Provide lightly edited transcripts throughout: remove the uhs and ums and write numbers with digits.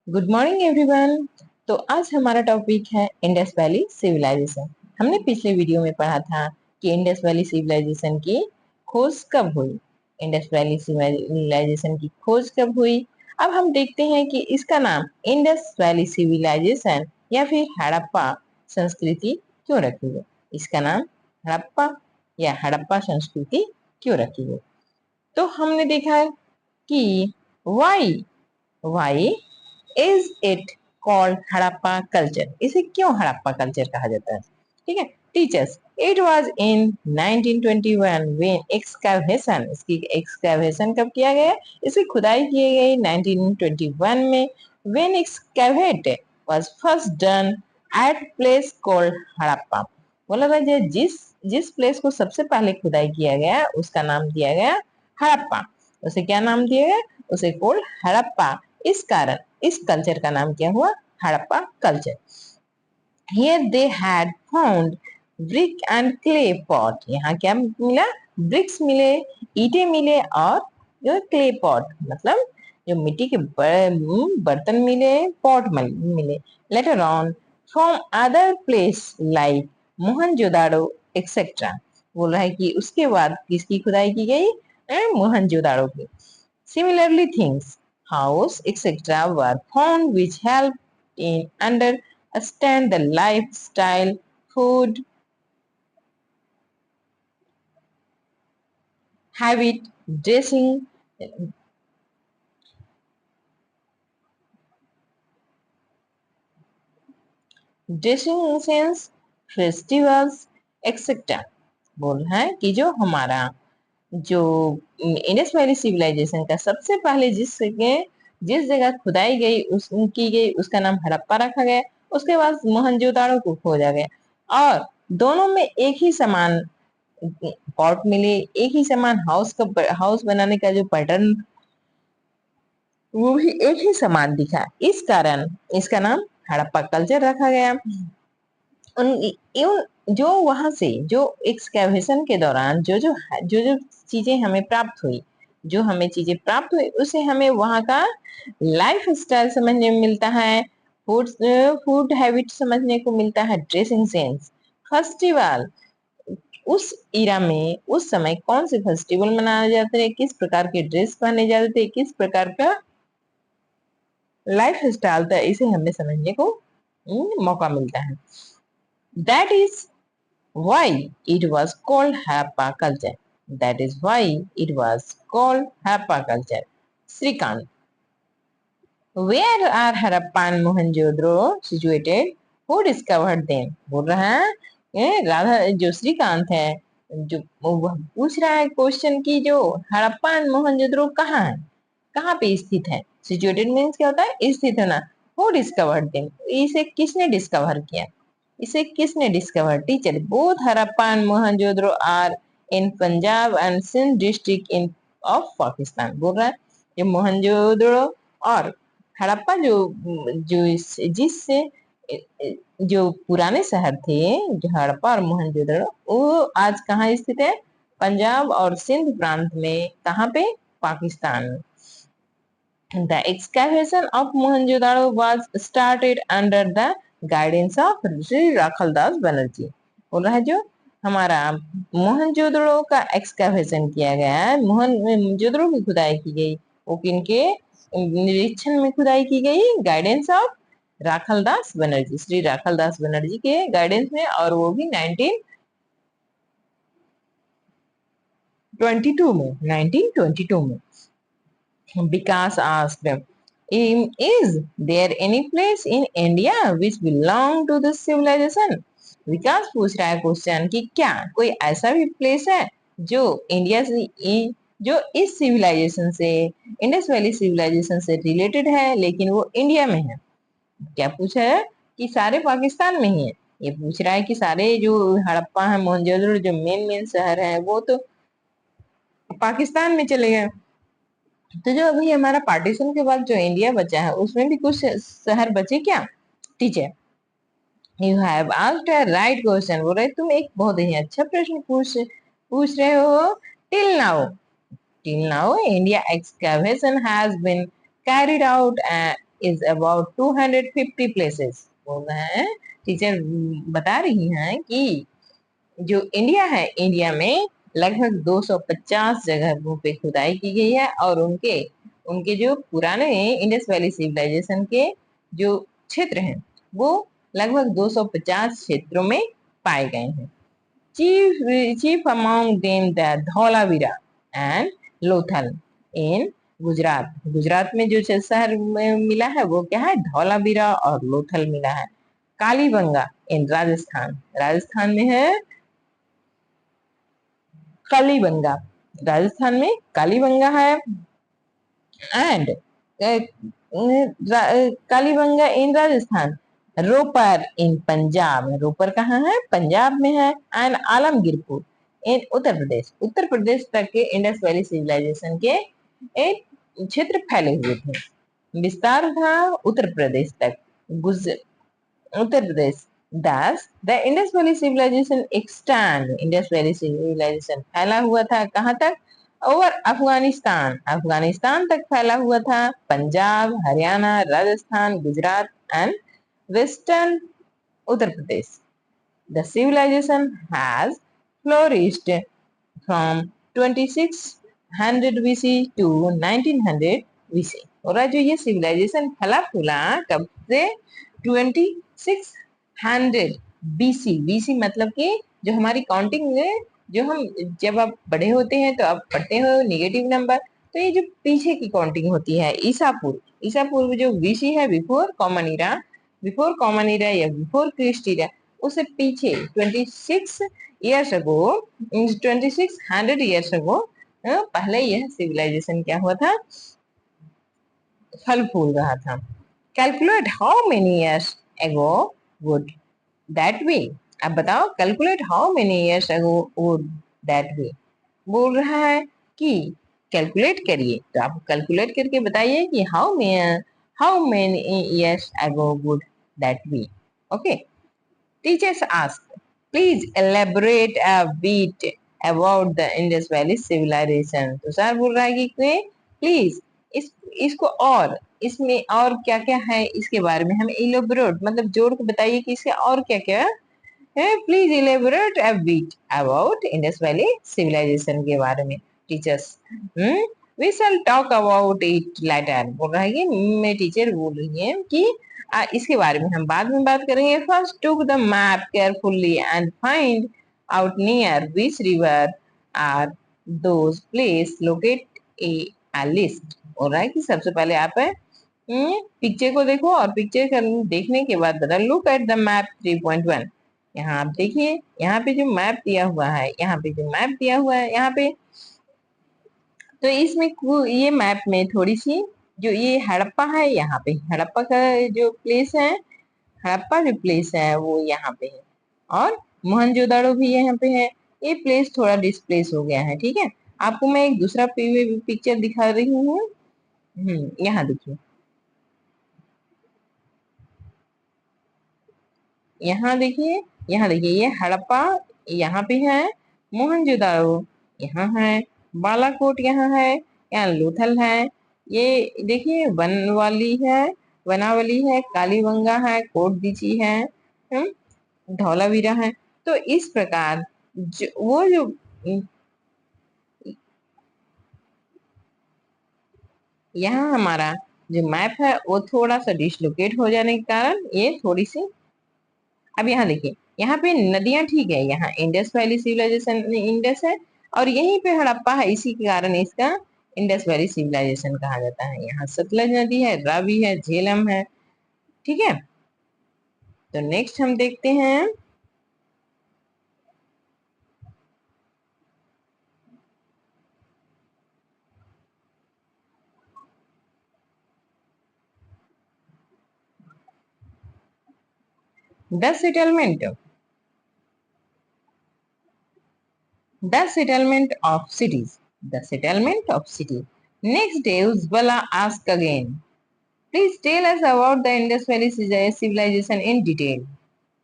Good morning everyone. तो आज हमारा टॉपिक है इंडस वैली सिविलाइजेशन। हमने पिछले वीडियो में पढ़ा था कि इंडस वैली सिविलाइजेशन की खोज कब हुई। इंडस वैली सिविलाइजेशन की खोज कब हुई। अब हम देखते हैं कि इसका नाम इंडस वैली सिविलाइजेशन या फिर हड़प्पा संस्कृति क्यों रखी गई। इसका नाम हड़प्पा या हड़प्पा संस्कृति क्यों रखी गई। तो हमने देखा कि why why is it called Harappa culture. इसे क्यों हड़प्पा कल्चर कहा जाता है। ठीक है, teachers, it was in 1921 when excavation, इसकी एक्सकैवेशन कब किया गया, इसकी खुदाई की गई 1921 में। When excavate was first done at place called Harappa. बोला था जिस जिस प्लेस को सबसे पहले खुदाई किया गया उसका नाम दिया गया हड़प्पा। उसे क्या नाम दिया गया, उसे कॉल्ड हड़प्पा। इस कारण इस कल्चर का नाम क्या हुआ, Harappa culture. Here they had found brick and clay pot. यहाँ क्या मिला, ब्रिक्स मिले, ईंटें मिले और जो क्ले पॉट मतलब जो मिट्टी के बर्तन मिले, पॉट मिले। Later on from other place like Mohenjodaro etcetera. बोल रहा है कि उसके बाद किसकी खुदाई की गई, मोहनजोदाड़ो की। Similarly, things, house, etc. were found which helped in understand the lifestyle, food, habit, dressing, sense, festivals, etc. बोल रहा है कि जो हमारा जो इंडस वैली सिविलाइजेशन का सबसे पहले जिस जगह खुदाई गई की गई उसका नाम हड़प्पा रखा गया। उसके बाद मोहनजोदाड़ो को खोजा गया और दोनों में एक ही समान पॉट मिले, एक ही समान हाउस बनाने का जो पैटर्न वो भी एक ही समान दिखा। इस कारण इसका नाम हड़प्पा कल्चर रखा गया। जो वहां से जो एक्सकैवेशन के दौरान जो चीजें हमें प्राप्त हुई, जो हमें चीजें प्राप्त हुई उससे हमें वहां का लाइफ स्टाइल समझने में मिलता है, फूड फूड हैबिट समझने को मिलता है, ड्रेसिंग सेंस, फेस्टिवल, उस इरा में उस समय कौन से फेस्टिवल मनाए जाते थे, किस प्रकार के ड्रेस पहने जाते थे, किस प्रकार का लाइफ स्टाइल था, इसे हमें समझने को मौका मिलता है। That is why it was called Harappa culture. That is why it was called Harappa culture. Srikant, where are Harappa and Mohenjo-daro situated? Who discovered them? बोल रहा है राधा जो श्रीकांत है, जो वह पूछ रहा है क्वेश्चन की जो हड़प्पा एंड मोहनजोदड़ो कहाँ है, कहाँ पे स्थित है। सिचुएटेड मीन्स क्या होता है, स्थित होना। हु डिस्कवर्ड देम, इसे किसने डिस्कवर किया, इसे किसने discover. Teacher, both Harappa and Mohenjodaro are in Punjab and Sindh district in of Pakistan. बोल रहा है ये मोहनजोदड़ो और हड़प्पा जो जो जिससे जो पुराने शहर थे, जो हड़प्पा और मोहनजोदड़ो, वो आज कहाँ स्थित है, पंजाब और सिंध प्रांत में। कहाँ पे, Pakistan. The excavation of Mohenjo-daro was started under the guidance of Sri Rakhaldas Banerjee। बोल रहा है जो हमारा मोहनजोदड़ो का एक्सकैवेशन किया गया है, मोहनजोदड़ो की खुदाई की गई, वो किनके निरीक्षण में खुदाई की गई, गाइडेंस ऑफ राखलदास बनर्जी, श्री राखलदास बनर्जी के गाइडेंस में, और वो भी 1922 में। विकास asked, is there any place in India which belong to this civilization? विकास पूछ रहा है क्वेश्चन कि क्या कोई ऐसा भी प्लेस है जो इंडिया से जो इस सिविलाइजेशन से, इंडस वैली सिविलाइजेशन से रिलेटेड है लेकिन वो इंडिया में है। क्या पूछा है कि सारे पाकिस्तान में ही है, ये पूछ रहा है कि सारे जो हड़प्पा है, मोहनजोदड़ो, जो मेन मेन शहर है वो तो पाकिस्तान में चले गए। तो जो अभी हमारा पार्टीशन के बाद जो इंडिया बचा है उसमें भी कुछ शहर बचे क्या। Teacher, you have asked a right question. बोल रहे तुम एक बहुत ही अच्छा प्रश्न पूछ रहे हो। Till now India excavation has been carried out is about 250 places. बोल रहे हैं, टीचर बता रही हैं कि जो इंडिया है, इंडिया में लगभग 250 जगहों पे खुदाई की गई है और उनके उनके जो पुराने इंडस वैली सिविलाइजेशन के जो क्षेत्र हैं वो लगभग 250 क्षेत्रों में पाए गए हैं. Chief among them the Dholavira and Lothal in Gujarat. Gujarat में जो शहर मिला है वो क्या है, धौलावीरा और लोथल मिला है. कालीबंगा इन राजस्थान, राजस्थान में है कालीबंगा, राजस्थान में कालीबंगा है. एंड कालीबंगा इन राजस्थान, रोपर इन पंजाब, रोपर कहाँ है, पंजाब में है. एंड आलमगीरपुर इन उत्तर प्रदेश, उत्तर प्रदेश तक के इंडस वैली सिविलाइजेशन के एक क्षेत्र फैले हुए थे, विस्तार था उत्तर प्रदेश तक, Uttar Pradesh. Thus, the Indus Valley Civilization extend, Indus Valley Civilization फैला हुआ था कहाँ तक, ओवर अफगानिस्तान, अफगानिस्तान तक फैला हुआ था, Punjab, Haryana, Rajasthan, Gujarat and western Uttar Pradesh. The civilization has flourished from 2600 BC to 1900 BC. और जो ये सिविलाइजेशन फला फूला कब से, 2600 BC, BC मतलब कि जो हमारी काउंटिंग में, जो हम जब आप बड़े होते हैं तो आप पढ़ते हो नेगेटिव नंबर, तो ये जो पीछे की काउंटिंग होती है ईसा पूर्व, ईसा पूर्व जो बीसी है, बिफोर कॉमन इरा या बिफोर क्रिस्ट इरा, उससे पीछे 26 ईयर्स अगो, 2600 ईयर्स अगो पहले यह सिविलाइजेशन क्या हुआ था, फल फूल रहा था. Calculate how many years ago would that be. अब बताओ, calculate how many years ago would that be. बोल रहा है कि कैलकुलेट करिए, तो आप कैलकुलेट करके बताइए कि how many years ago would that be. Okay. Teachers ask, please elaborate a bit about the Indus valley civilisation. तो सर बोल रहा है कि प्लीज इसको और इसमें और क्या क्या है इसके बारे में हमें इलेबोरेट मतलब जोड़ के बताइए कि इसके और क्या क्या है. Please elaborate a bit about Indus valley civilisation के बारे में. Teachers, we shall talk about it later. बोल रहा है कि मैं टीचर बोल रही है कि इसके बारे में हम बाद में बात करेंगे. First took the map carefully and find out near which river are those place locate a list. बोल रहा है कि सबसे पहले आप पिक्चर को देखो और पिक्चर देखने के बाद बता, लुक एट द मैप 3.1. यहाँ आप देखिए, यहाँ पे जो मैप दिया हुआ है, यहाँ पे जो मैप दिया हुआ है यहाँ पे, तो इसमें ये मैप में थोड़ी सी जो ये हड़प्पा है, यहाँ पे हड़प्पा का जो प्लेस है, हड़प्पा जो प्लेस है वो यहाँ पे है और मोहनजोदाड़ो भी यहाँ पे है. ये प्लेस थोड़ा डिस्प्लेस हो गया है. ठीक है, आपको मैं एक दूसरा पिक्चर दिखा रही हूँ. यहाँ देखिए, यहाँ देखिए, यहाँ देखिए, ये हड़प्पा यहाँ पे है, मोहनजोदाड़ो यहाँ है, बालाकोट यहाँ है, यहाँ लोथल है, ये देखिए वनवाली है, वनावली है, कालीबंगा है, कोटदीची है, धौलावीरा है. तो इस प्रकार वो जो यहाँ हमारा जो मैप है वो थोड़ा सा डिसलोकेट हो जाने के कारण ये थोड़ी सी, अब यहाँ देखिए, यहाँ पे नदियां ठीक है, यहाँ इंडस वैली सिविलाइजेशन इंडस है और यहीं पे हड़प्पा है, इसी के कारण इसका इंडस वैली सिविलाइजेशन कहा जाता है. यहाँ सतलज नदी है, रावी है, झेलम है. ठीक है, तो नेक्स्ट हम देखते हैं the settlement of cities. The settlement of city. Next day, Uzbala asked again, please tell us about the Indus Valley civilization in detail.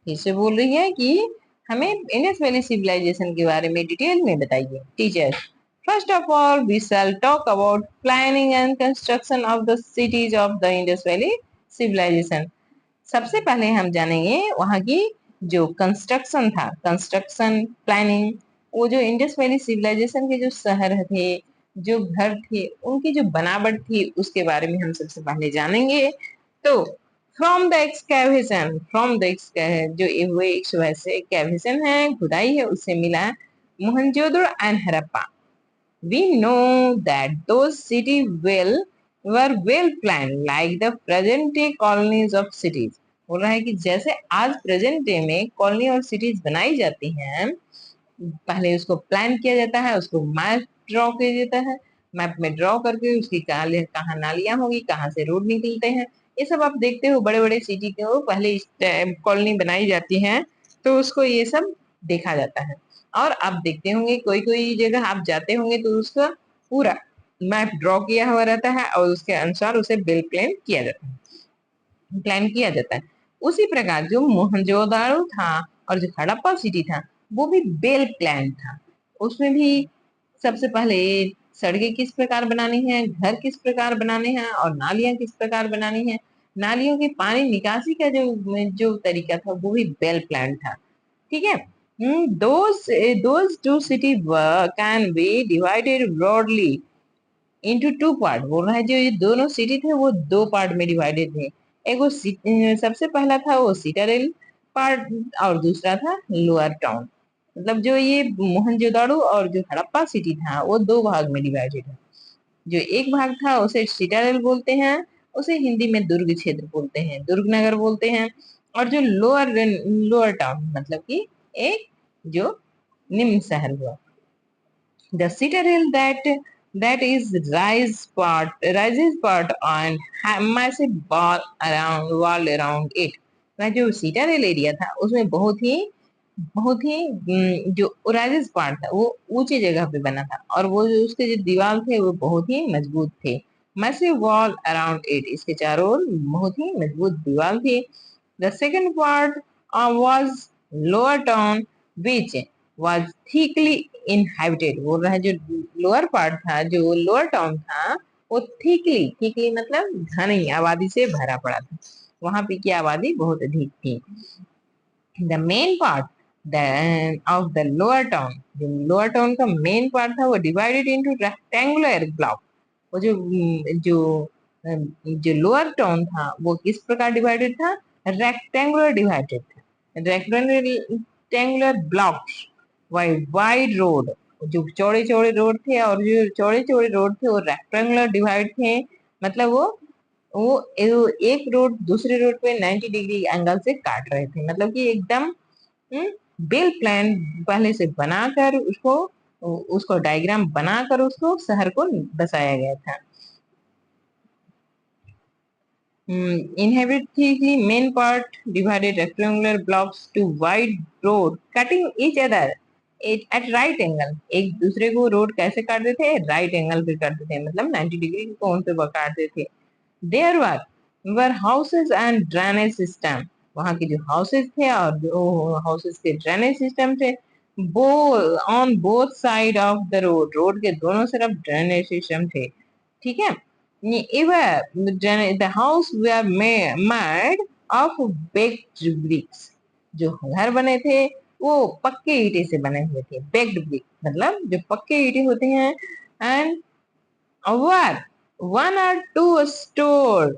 फिर से बोल रही है कि हमें इंडस वैली सिविलाइजेशन के बारे में डिटेल में बताइए. Teacher, First of all, we shall talk about planning and construction of the cities of the Indus Valley civilization. सबसे पहले हम जानेंगे वहां की जो कंस्ट्रक्शन था, कंस्ट्रक्शन प्लानिंग, वो जो इंडस वैली सिविलाइजेशन के जो शहर थे, जो घर थे, उनकी जो बनावट थी, उसके बारे में हम सबसे पहले जानेंगे। तो फ्रॉम द जो हुए वैसे कैविशन है, खुदाई है, उससे मिला Mohenjodaro and Harappa. We know that those cities were well planned like the present day colonies of cities। बोल रहा है कि जैसे आज प्रेजेंट डे में कॉलोनी और सिटीज बनाई जाती हैं, पहले उसको प्लान किया जाता है, उसको मैप ड्रॉ किया जाता है, मैप में ड्रॉ करके उसकी कहाँ नालियां होगी, कहाँ से रोड निकलते हैं, ये सब आप देखते हो। बड़े बड़े सिटी के हो पहले कॉलोनी बनाई जाती है, तो उसको ये सब देखा जाता है। और आप देखते होंगे कोई कोई जगह आप जाते होंगे तो उसका पूरा मैप ड्रॉ किया हुआ रहता है और उसके अनुसार उसे बिल प्लान किया जाता है। उसी प्रकार जो मोहनजोदाड़ो था और जो हड़प्पा सिटी था, वो भी वेल प्लान था। उसमें भी सबसे पहले सड़कें किस प्रकार बनानी है, घर किस प्रकार बनाने हैं और नालियां किस प्रकार बनानी है, नालियों के पानी निकासी का जो जो तरीका था, वो भी वेल प्लान था। ठीक है। those two cities can be divided broadly into two part. बोल रहा है जो ये दोनों सिटी थे वो दो पार्ट में डिवाइडेड थे। एक वो सबसे पहला था वो सिटाडेल पार्ट और दूसरा था लोअर टाउन। मतलब जो ये मोहनजोदाड़ो और जो हड़प्पा सिटी था वो दो भाग में डिवाइडेड है। जो एक भाग था उसे सिटाडेल बोलते हैं, उसे हिंदी में दुर्ग क्षेत्र बोलते हैं, दुर्ग नगर बोलते हैं। और जो लोअर लोअर टाउन मतलब कि एक जो निम्न शहर हुआ, the citadel that is rises part and massive wall around it। वह जो सिटाडेल एरिया था उसमें बहुत ही जो राइजेस पार्ट था वो ऊंची जगह पे बना था, और वो जो उसके जो दीवार थे वो बहुत ही मजबूत थे। मैसिव वॉल अराउंड इट, इसके चारों ओर बहुत ही मजबूत दीवार थी। The second part was lower town which was thickly inhabited। बोल रहा है जो लोअर पार्ट था, जो लोअर टाउन था, वो थिकली मतलब घनी आबादी से भरा पड़ा था। वहां पे की आबादी बहुत अधिक थी। The main part of the lower town, जो लोअर टाउन का मेन पार्ट था वो डिवाइडेड इनटू रेक्टेंगुलर ब्लॉक। वो जो जो लोअर टाउन था वो किस प्रकार डिवाइडेड था, रेक्टेंगुलर डिवाइडेड था, रेक्टेंगुलर ब्लॉक्स, वाइड रोड, जो चौड़े चौड़े रोड थे, और जो चौड़े चौड़े रोड थे वो रेक्टेंगुलर डिवाइड थे। मतलब वो एक रोड दूसरे रोड पे 90 डिग्री एंगल से काट रहे थे। मतलब कि एकदम बिल प्लान पहले से बनाकर उसको उसको डायग्राम बनाकर उसको शहर को बसाया गया था। Inhabit main part divided rectangular blocks to wide road cutting each other at right angle। एक दूसरे को रोड कैसे काटते थे, राइट एंगल पे काटते थे, मतलब 90 डिग्री कोण पे काटते थे। There were houses and drainage system. वहां के जो हाउसेस थे और जो हाउसेस के ड्रेनेज सिस्टम थे, वो on both side of the road, road के दोनों तरफ ड्रेनेज सिस्टम थे। ठीक है। the house were made of baked bricks। जो घर बने थे वो पक्के ईंटे से बने हुए थे। बेक्ड ब्रिक मतलब जो पक्के ईंटे होते हैं। एंड वर वन और टू स्टोर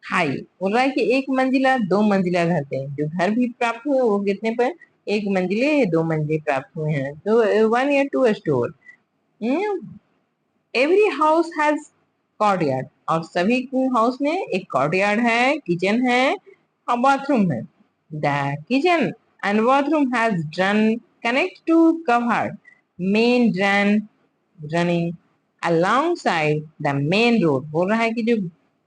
हाई। बोल रहा है कि एक मंजिला दो मंजिला घर थे। जो घर भी प्राप्त हुए वो कितने पर, एक मंजिले दो मंजिले प्राप्त हुए हैं, तो वन या two store. Every house has courtyard, और सभी हाउस में एक कॉर्टयार्ड है, किचन है और बाथरूम है। The kitchen and bathroom has drain connect to covered main drain running alongside the main road. बोल रहा है कि जो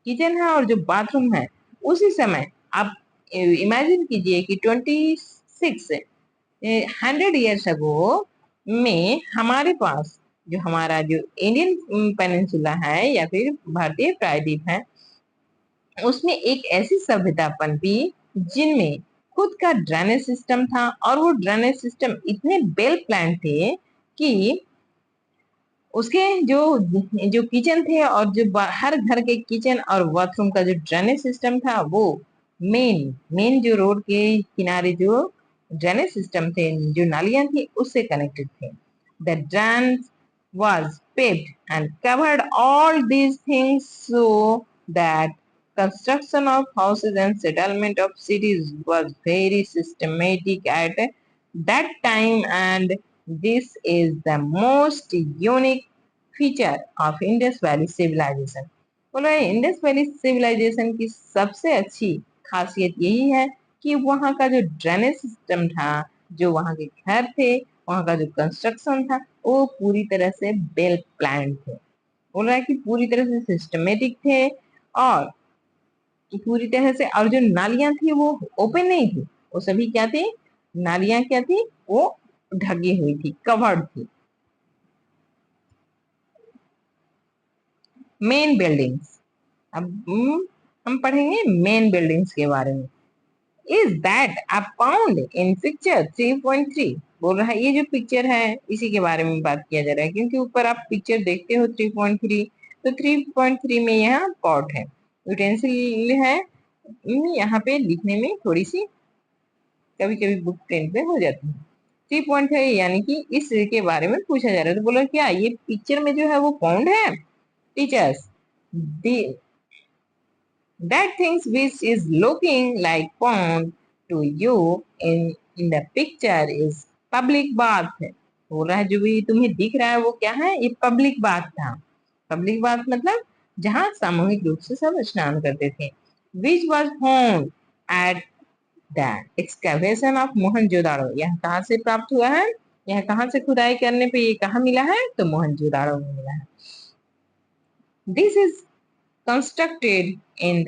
किचन है और जो बाथरूम है, उसी समय आप इमेजिन कीजिए कि 2600 अगो में हमारे पास जो हमारा जो इंडियन पेनिनसुला है या फिर भारतीय प्रायद्वीप है, उसमें एक ऐसी सभ्यता पनपी जिनमें खुद का ड्रेनेज सिस्टम था, और वो ड्रेनेज सिस्टम इतने वेल प्लान थे कि उसके जो जो किचन थे और जो हर घर के किचन और बाथरूम का जो ड्रेनेज सिस्टम था वो मेन मेन जो रोड के किनारे जो ड्रेनेज सिस्टम थे, जो नालियां थी, उससे कनेक्टेड थे। The drain was paved and covered all these things so that construction of houses and settlement of cities was very systematic at that time, and this is the most unique feature of Indus Valley civilization। बोलो Indus valley civilisation की सबसे अच्छी खासियत यही है कि वहाँ का जो ड्रेनेज सिस्टम था, जो वहाँ के घर थे, वहाँ का जो कंस्ट्रक्शन था, वो पूरी तरह से वेल प्लान थे। बोल रहा है कि पूरी तरह से सिस्टमेटिक थे और पूरी तरह से, और जो नालियां थी वो ओपन नहीं थी, वो सभी क्या थी, नालियां क्या थी, वो ढकी हुई थी, कवर्ड थी। मेन बिल्डिंग्स, अब हम पढ़ेंगे मेन बिल्डिंग्स के बारे में। Is that a pound in picture 3.3। बोल रहा है ये जो पिक्चर है इसी के बारे में बात किया जा रहा है, क्योंकि ऊपर आप पिक्चर देखते हो 3.3, तो 3.3 में यहाँ पॉट है, यूटेंसिल है। यहाँ पे लिखने में थोड़ी सी कभी कभी बुक प्रिंट पे हो जाती है। 3.3 यानी कि इस के बारे में पूछा जा रहा है, तो बोलो क्या ये पिक्चर में जो है वो पाउंड है? Teachers, that things which is looking like pond to you in the picture is public bath है। बोल रहा है जो भी तुम्हें दिख रहा है वो क्या है, ये पब्लिक बाथ था। पब्लिक बाथ मतलब जहाँ सामूहिक रूप से सब स्नान करते थे। which was found at the excavation of Mohenjodaro. यह कहाँ से प्राप्त हुआ है, यह कहाँ से खुदाई करने पे ये कहाँ मिला है, तो मोहनजोदाड़ो में मिला है। This is constructed in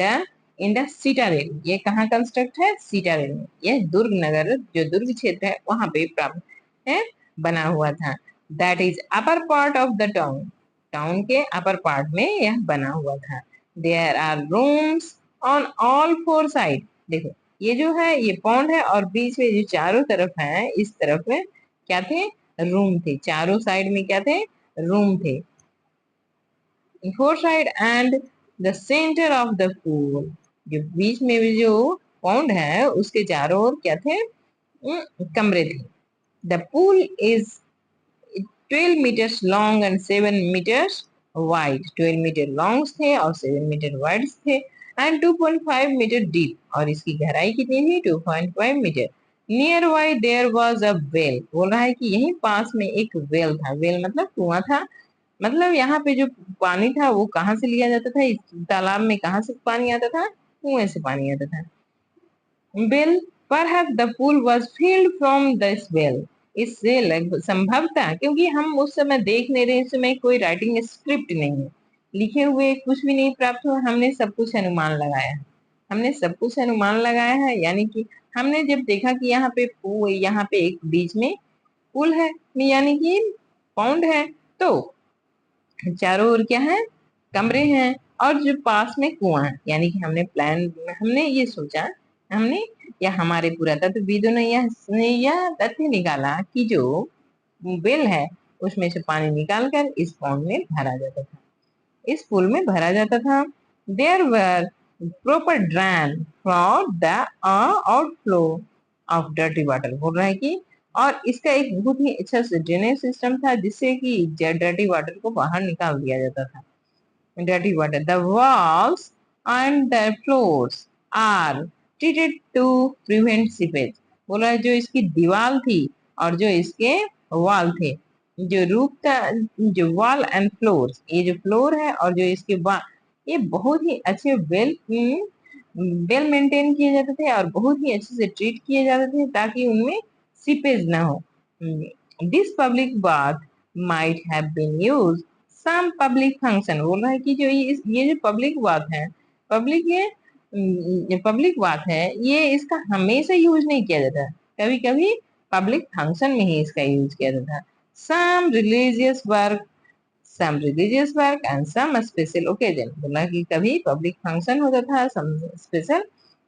the Citadel. ये कहाँ कंस्ट्रक्ट है, सिटाडेल में। यह दुर्ग नगर, जो दुर्ग क्षेत्र है वहां पे प्राप्त है, बना हुआ था। That is upper part of the town. Town के अपर पार्ट में यह बना हुआ था। There are rooms on all four side. देखो ये जो है ये पॉन्ड है और बीच में जो चारों तरफ है, इस तरफ में क्या थे, रूम थे। चारों साइड में क्या थे, रूम थे। Four side and the centre of the pool. जो बीच में भी जो पॉन्ड है उसके चारों ओर क्या थे, कमरे थे। The pool is 12 meters long and 7 meters wide. 12 meter long थे और 7 मीटर वाइड थे, एंड 2.5 मीटर डीप। और इसकी गहराई कितनी थी, 2.5 meter. Nearby there was a well. बोल रहा है कि यहीं पास में एक वेल था। वेल मतलब कुआं था। मतलब यहाँ पे जो पानी था वो कहाँ से लिया जाता था, इस तालाब में कहाँ से पानी आता था, कुएं से पानी आता था। Well, perhaps the pool was field from this well. इससे लगभग संभवतः, क्योंकि हम उस समय देख नहीं रहे, इस समय कोई राइटिंग स्क्रिप्ट नहीं है, लिखे हुए कुछ भी नहीं प्राप्त हुआ, हमने सब कुछ अनुमान लगाया है। हमने सब कुछ अनुमान लगाया है, यानी कि हमने जब देखा कि यहाँ पे एक बीच में पुल है, यानी कि पाउंड है, तो चारों ओर क्या है, कमरे हैं, और जो पास में कुआं है, यानी कि हमने ये सोचा, हमने या हमारे पुरातत्वविदों ने यह तथ्य निकाला कि जो वेल है उसमें से पानी निकालकर इस पॉन्ड में भरा जाता था, इस पुल में भरा जाता था। There were proper drain for the outflow of dirty water. बोल रहा है कि और इसका एक बहुत ही अच्छा ड्रेनेज सिस्टम था, जिससे कि डर्टी वाटर को बाहर निकाल दिया जाता था। Dirty water, the walls and the floors are treated to prevent seepage. बोला जो इसकी दीवार थी और जो इसके वॉल थे, जो रूफ था, जो वॉल एंड फ्लोर, ये जो फ्लोर है और जो इसके वॉल, ये बहुत ही अच्छे वेल मेंटेन किए जाते थे और बहुत ही अच्छे से ट्रीट किए जाते थे, ताकि उनमें सीपेज ना हो। This public bath might have been used some public function. बोल रहा है कि जो ये जो पब्लिक बात है, पब्लिक बात है, ये इसका हमेशा यूज नहीं किया जाता, कभी कभी पब्लिक फंक्शन में ही इसका यूज किया जाता है। Some religious work, and some special occasion. बोला कि कभी पब्लिक फंक्शन होता था, सम स्पेशल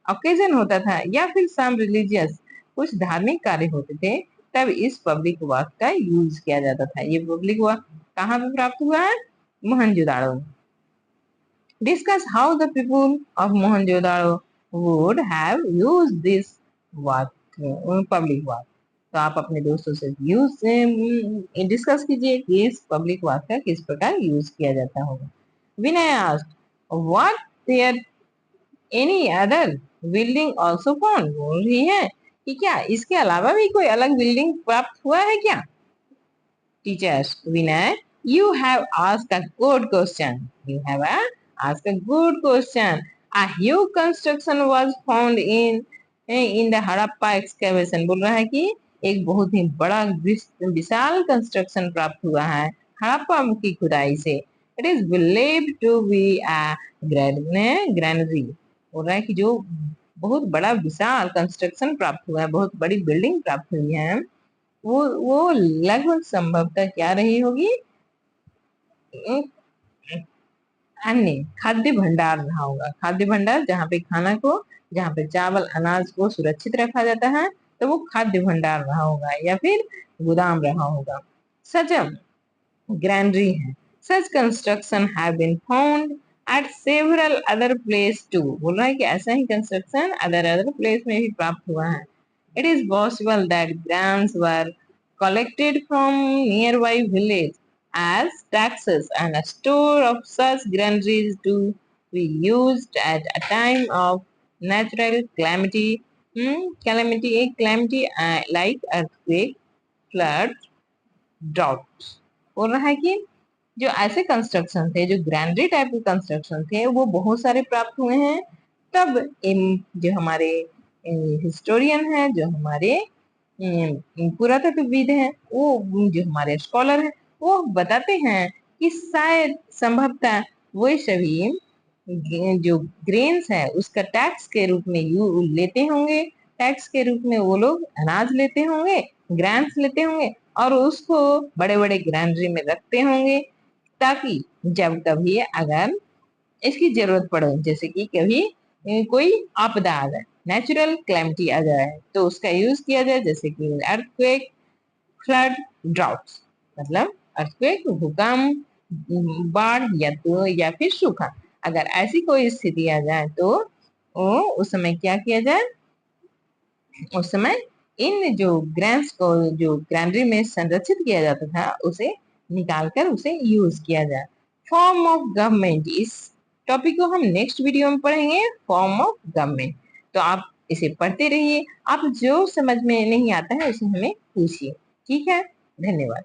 ओकेजन होता था, या फिर सम रिलीजियस, कुछ धार्मिक कार्य होते थे, तब इस पब्लिक वॉक का यूज किया जाता था। ये पब्लिक वॉक कहाँ पे प्राप्त हुआ है? Mohenjodaro. Discuss how the people of Mohenjo-daro would have used this water, public water। तो आप अपने दोस्तों से यूज डिस्कस कीजिए कि इस पब्लिक वाटर का किस प्रकार यूज किया जाता होगा। Vinay asked what there any other building also found. बोल रही है कि क्या इसके अलावा भी कोई अलग बिल्डिंग प्राप्त हुआ है क्या? Teachers, Vinay, you have asked a good question. You have asked a good question. A huge construction was found in the Harappa excavation। बोल रहा है कि एक बहुत ही बड़ा विशाल कंस्ट्रक्शन प्राप्त हुआ है हड़प्पा की खुदाई से। It is believed to be a granary. बोल रहा है कि जो बहुत बड़ा विशाल कंस्ट्रक्शन प्राप्त हुआ है, बहुत बड़ी बिल्डिंग प्राप्त हुई है, वो लगभग संभवतः क्या रही होगी? एक अन्य खाद्य भंडार रहा होगा। खाद्य भंडार जहाँ पे खाना को, जहाँ पे चावल अनाज को सुरक्षित रखा जाता है, तो वो खाद्य भंडार रहा होगा या फिर गोदाम रहा होगा। सचम ग्रैनरी है। Such construction have been found at several other place too. बोल रहा है कि ऐसा ही कंस्ट्रक्शन अदर प्लेस में भी प्राप्त हुआ है। It is possible that grants were collected from nearby village as taxes, and a store of such granaries to be used at a time of natural calamity, calamity like earthquake, flood, drought। बोल रहा है कि जो ऐसे construction थे, जो ग्रैंडरी type के construction थे, वो बहुत सारे प्राप्त हुए हैं। तब जो हमारे हिस्टोरियन है, जो हमारे पुरातत्वविद हैं, वो जो हमारे स्कॉलर हैं, वो बताते हैं कि शायद संभवतः वो सभी जो ग्रेन्स है उसका टैक्स के रूप में यू लेते होंगे। टैक्स के रूप में वो लोग अनाज लेते होंगे, ग्रांट्स लेते होंगे और उसको बड़े बड़े ग्रैंडरी में रखते होंगे, ताकि जब कभी अगर इसकी जरूरत पड़े, जैसे कि कभी कोई आपदा आ जाए, नेचुरल क्लैमिटी आ जाए, तो उसका यूज किया जाए, जैसे कि अर्थक्वेक, फ्लड, ड्राउट्स। मतलब अर्थक्वेक, भूकंप, बाढ़ या फिर सूखा, अगर ऐसी कोई स्थिति आ जाए तो उस समय क्या किया जाए? उस समय इन जो ग्रैंड्स को जो ग्रैंडरी में संरक्षित किया जाता था, उसे निकालकर उसे यूज किया जाए। फॉर्म ऑफ गवर्नमेंट, इस टॉपिक को हम नेक्स्ट वीडियो में पढ़ेंगे, फॉर्म ऑफ गवर्नमेंट। तो आप इसे पढ़ते रहिए, आप जो समझ में नहीं आता है उसे हमें पूछिए। ठीक है, धन्यवाद।